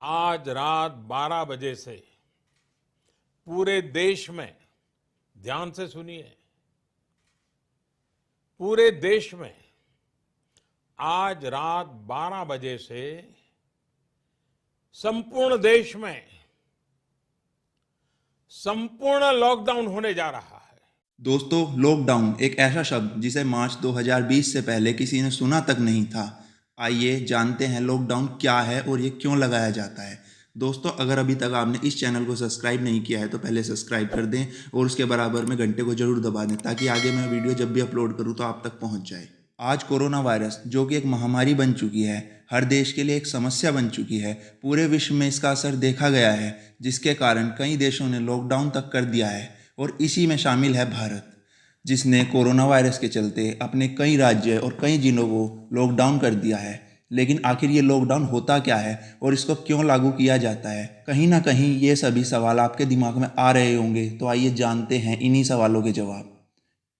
आज रात 12 बजे से पूरे देश में, ध्यान से सुनिए, पूरे देश में आज रात 12 बजे से संपूर्ण देश में संपूर्ण लॉकडाउन होने जा रहा है। दोस्तों, लॉकडाउन एक ऐसा शब्द जिसे मार्च 2020 से पहले किसी ने सुना तक नहीं था। आइए जानते हैं लॉकडाउन क्या है और ये क्यों लगाया जाता है। दोस्तों, अगर अभी तक आपने इस चैनल को सब्सक्राइब नहीं किया है तो पहले सब्सक्राइब कर दें और उसके बराबर में घंटे को जरूर दबा दें ताकि आगे मैं वीडियो जब भी अपलोड करूँ तो आप तक पहुँच जाए। आज कोरोना वायरस जो कि एक महामारी बन चुकी है, हर देश के लिए एक समस्या बन चुकी है। पूरे विश्व में इसका असर देखा गया है, जिसके कारण कई देशों ने लॉकडाउन तक कर दिया है और इसी में शामिल है भारत, जिसने कोरोना वायरस के चलते अपने कई राज्य और कई जिलों को लॉकडाउन कर दिया है। लेकिन आखिर ये लॉकडाउन होता क्या है और इसको क्यों लागू किया जाता है? कहीं ना कहीं ये सभी सवाल आपके दिमाग में आ रहे होंगे, तो आइए जानते हैं इन्हीं सवालों के जवाब।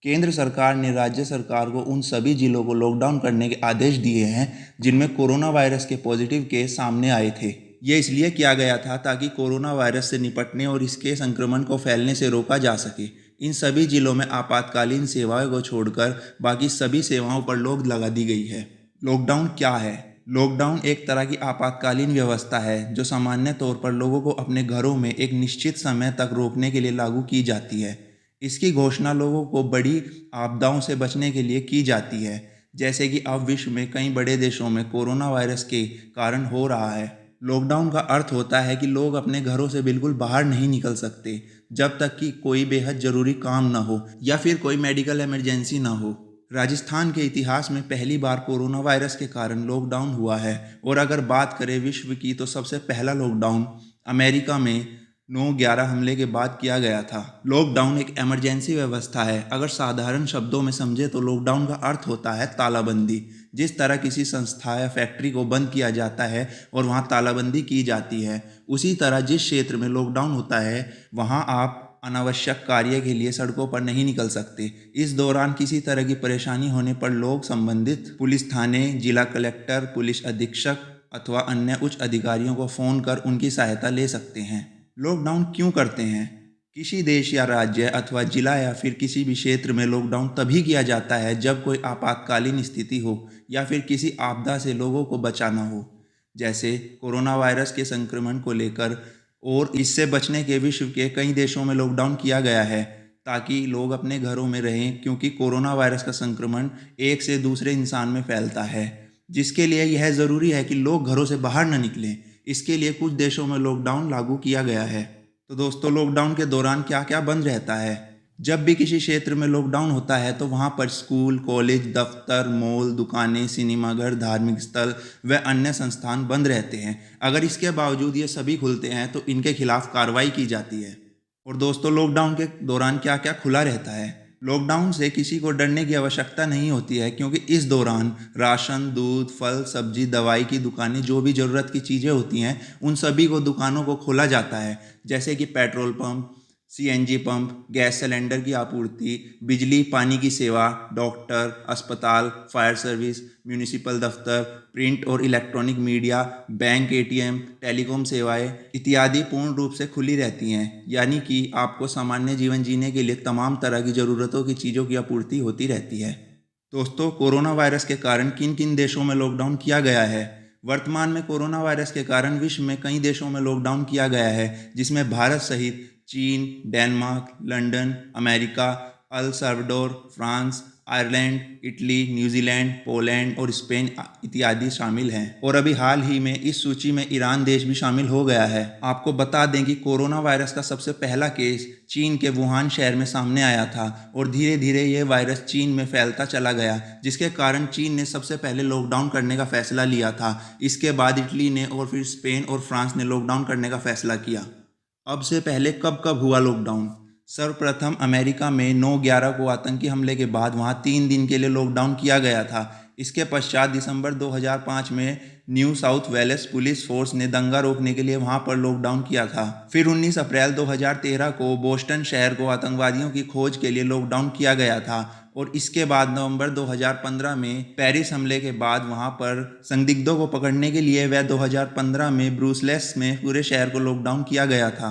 केंद्र सरकार ने राज्य सरकार को उन सभी जिलों को लॉकडाउन करने के आदेश दिए हैं जिनमें कोरोना वायरस के पॉजिटिव केस सामने आए थे। ये इसलिए किया गया था ताकि कोरोना वायरस से निपटने और इसके संक्रमण को फैलने से रोका जा सके। इन सभी जिलों में आपातकालीन सेवाओं को छोड़कर बाकी सभी सेवाओं पर रोक लगा दी गई है। लॉकडाउन क्या है? लॉकडाउन एक तरह की आपातकालीन व्यवस्था है जो सामान्य तौर पर लोगों को अपने घरों में एक निश्चित समय तक रोकने के लिए लागू की जाती है। इसकी घोषणा लोगों को बड़ी आपदाओं से बचने के लिए की जाती है, जैसे कि अब विश्व में कई बड़े देशों में कोरोना वायरस के कारण हो रहा है। लॉकडाउन का अर्थ होता है कि लोग अपने घरों से बिल्कुल बाहर नहीं निकल सकते जब तक कि कोई बेहद ज़रूरी काम न हो या फिर कोई मेडिकल इमरजेंसी ना हो। राजस्थान के इतिहास में पहली बार कोरोना वायरस के कारण लॉकडाउन हुआ है, और अगर बात करें विश्व की तो सबसे पहला लॉकडाउन अमेरिका में 9/11 हमले के बाद किया गया था। लॉकडाउन एक इमरजेंसी व्यवस्था है। अगर साधारण शब्दों में समझे तो लॉकडाउन का अर्थ होता है तालाबंदी। जिस तरह किसी संस्था या फैक्ट्री को बंद किया जाता है और वहाँ तालाबंदी की जाती है, उसी तरह जिस क्षेत्र में लॉकडाउन होता है वहाँ आप अनावश्यक कार्य के लिए सड़कों पर नहीं निकल सकते। इस दौरान किसी तरह की परेशानी होने पर लोग संबंधित पुलिस थाने, जिला कलेक्टर, पुलिस अधीक्षक अथवा अन्य उच्च अधिकारियों को फ़ोन कर उनकी सहायता ले सकते हैं। लॉकडाउन क्यों करते हैं? किसी देश या राज्य अथवा जिला या फिर किसी भी क्षेत्र में लॉकडाउन तभी किया जाता है जब कोई आपातकालीन स्थिति हो या फिर किसी आपदा से लोगों को बचाना हो, जैसे कोरोना वायरस के संक्रमण को लेकर, और इससे बचने के विश्व के कई देशों में लॉकडाउन किया गया है ताकि लोग अपने घरों में रहें, क्योंकि कोरोना वायरस का संक्रमण एक से दूसरे इंसान में फैलता है, जिसके लिए यह ज़रूरी है कि लोग घरों से बाहर न निकलें। इसके लिए कुछ देशों में लॉकडाउन लागू किया गया है। तो दोस्तों, लॉकडाउन के दौरान क्या क्या बंद रहता है? जब भी किसी क्षेत्र में लॉकडाउन होता है तो वहाँ पर स्कूल, कॉलेज, दफ्तर, मॉल, दुकानें, सिनेमाघर, धार्मिक स्थल व अन्य संस्थान बंद रहते हैं। अगर इसके बावजूद ये सभी खुलते हैं तो इनके खिलाफ कार्रवाई की जाती है। और दोस्तों, लॉकडाउन के दौरान क्या क्या खुला रहता है? लॉकडाउन से किसी को डरने की आवश्यकता नहीं होती है, क्योंकि इस दौरान राशन, दूध, फल, सब्जी, दवाई की दुकानें, जो भी ज़रूरत की चीज़ें होती हैं उन सभी को दुकानों को खोला जाता है, जैसे कि petrol pump, CNG pump, gas cylinder की आपूर्ति, बिजली पानी की सेवा, डॉक्टर, अस्पताल, फायर सर्विस, म्यूनिसिपल दफ्तर, प्रिंट और electronic media, bank, ATM, telecom सेवाएं इत्यादि पूर्ण रूप से खुली रहती हैं। यानी कि आपको सामान्य जीवन जीने के लिए तमाम तरह की ज़रूरतों की चीज़ों की आपूर्ति होती रहती है। दोस्तों, कोरोना वायरस के कारण किन किन देशों में लॉकडाउन किया गया है? वर्तमान में कोरोना वायरस के कारण विश्व में कई देशों में लॉकडाउन किया गया है, जिसमें भारत सहित चीन, Denmark, London, America, El Salvador, France, Ireland, Italy, New Zealand, Poland और स्पेन इत्यादि शामिल हैं। और अभी हाल ही में इस सूची में ईरान देश भी शामिल हो गया है। आपको बता दें कि कोरोना वायरस का सबसे पहला केस चीन के वुहान शहर में सामने आया था और धीरे धीरे ये वायरस चीन में फैलता चला गया, जिसके कारण चीन ने सबसे पहले लॉकडाउन करने का फैसला लिया था। इसके बाद इटली ने और फिर स्पेन और फ्रांस ने लॉकडाउन करने का फैसला किया। अब से पहले कब कब हुआ लॉकडाउन? सर्वप्रथम अमेरिका में 9/11 को आतंकी हमले के बाद वहां 3 दिन के लिए लॉकडाउन किया गया था। इसके पश्चात दिसंबर 2005 में New South Wales police force ने दंगा रोकने के लिए वहां पर लॉकडाउन किया था। फिर 19 अप्रैल 2013 को बोस्टन शहर को आतंकवादियों की खोज के लिए लॉकडाउन किया गया था। और इसके बाद नवंबर 2015 में पेरिस हमले के बाद वहां पर संदिग्धों को पकड़ने के लिए वह 2015 में ब्रुसेल्स में पूरे शहर को लॉकडाउन किया गया था।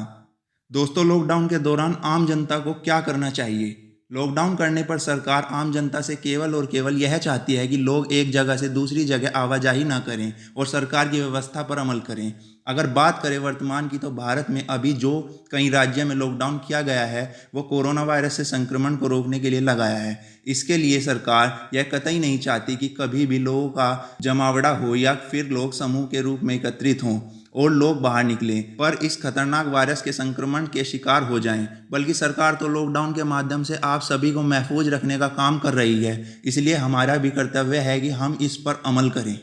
दोस्तों, लॉकडाउन के दौरान आम जनता को क्या करना चाहिए? लॉकडाउन करने पर सरकार आम जनता से केवल और केवल यह चाहती है कि लोग एक जगह से दूसरी जगह आवाजाही ना करें और सरकार की व्यवस्था पर अमल करें। अगर बात करें वर्तमान की, तो भारत में अभी जो कई राज्यों में लॉकडाउन किया गया है वो कोरोना वायरस से संक्रमण को रोकने के लिए लगाया है। इसके लिए सरकार यह कतई नहीं चाहती कि कभी भी लोगों का जमावड़ा हो या फिर लोग समूह के रूप में एकत्रित हों और लोग बाहर निकलें पर इस खतरनाक वायरस के संक्रमण के शिकार हो जाएं। बल्कि सरकार तो लॉकडाउन के माध्यम से आप सभी को महफूज रखने का काम कर रही है, इसलिए हमारा भी कर्तव्य है कि हम इस पर अमल करें।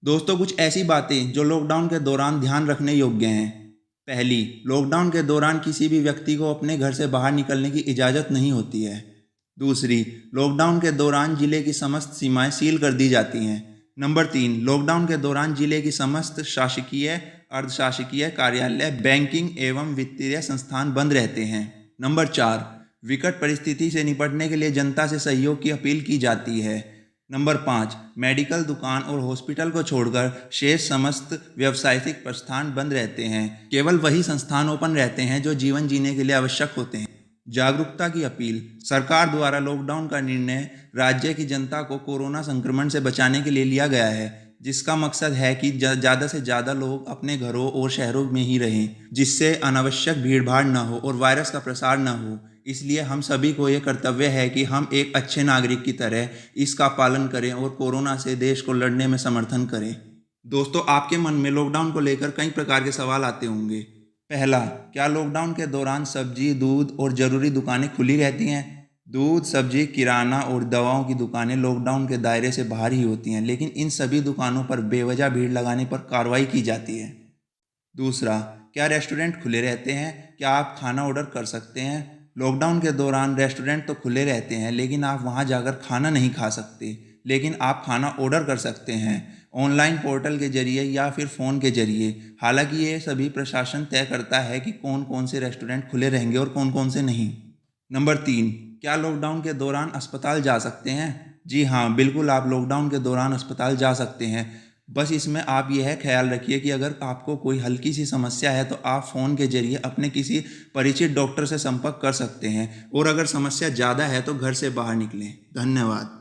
दोस्तों, कुछ ऐसी बातें जो लॉकडाउन के दौरान ध्यान रखने योग्य हैं। पहली, लॉकडाउन के दौरान किसी भी व्यक्ति को अपने घर से बाहर निकलने की इजाज़त नहीं होती है। दूसरी, लॉकडाउन के दौरान जिले की समस्त सीमाएं सील कर दी जाती हैं। नंबर 3, लॉकडाउन के दौरान जिले की समस्त शासकीय, अर्धशासकीय कार्यालय, बैंकिंग एवं वित्तीय संस्थान बंद रहते हैं। नंबर 4, विकट परिस्थिति से निपटने के लिए जनता से सहयोग की अपील की जाती है। नंबर 5, मेडिकल दुकान और हॉस्पिटल को छोड़कर शेष समस्त व्यावसायिक प्रस्थान बंद रहते हैं। केवल वही संस्थान ओपन रहते हैं जो जीवन जीने के लिए आवश्यक होते हैं। जागरूकता की अपील। सरकार द्वारा लॉकडाउन का निर्णय राज्य की जनता को कोरोना संक्रमण से बचाने के लिए लिया गया है, जिसका मकसद है कि ज़्यादा से ज़्यादा लोग अपने घरों और शहरों में ही रहें, जिससे अनावश्यक भीड़भाड़ न हो और वायरस का प्रसार न हो। इसलिए हम सभी को ये कर्तव्य है कि हम एक अच्छे नागरिक की तरह इसका पालन करें और कोरोना से देश को लड़ने में समर्थन करें। दोस्तों, आपके मन में लॉकडाउन को लेकर कई प्रकार के सवाल आते होंगे। पहला, क्या लॉकडाउन के दौरान सब्जी, दूध और ज़रूरी दुकानें खुली रहती हैं? दूध, सब्जी, किराना और दवाओं की दुकानें लॉकडाउन के दायरे से बाहर ही होती हैं, लेकिन इन सभी दुकानों पर बेवजह भीड़ लगाने पर कार्रवाई की जाती है। दूसरा, क्या रेस्टोरेंट खुले रहते हैं? क्या आप खाना ऑर्डर कर सकते हैं? लॉकडाउन के दौरान रेस्टोरेंट तो खुले रहते हैं, लेकिन आप वहां जाकर खाना नहीं खा सकते, लेकिन आप खाना ऑर्डर कर सकते हैं ऑनलाइन पोर्टल के जरिए या फिर फ़ोन के जरिए। हालांकि ये सभी प्रशासन तय करता है कि कौन कौन से रेस्टोरेंट खुले रहेंगे और कौन कौन से नहीं। नंबर 3, क्या लॉकडाउन के दौरान अस्पताल जा सकते हैं? जी हाँ, बिल्कुल, आप लॉकडाउन के दौरान अस्पताल जा सकते हैं। बस इसमें आप यह ख्याल रखिए कि अगर आपको कोई हल्की सी समस्या है तो आप फ़ोन के जरिए अपने किसी परिचित डॉक्टर से संपर्क कर सकते हैं, और अगर समस्या ज़्यादा है तो घर से बाहर निकलें। धन्यवाद।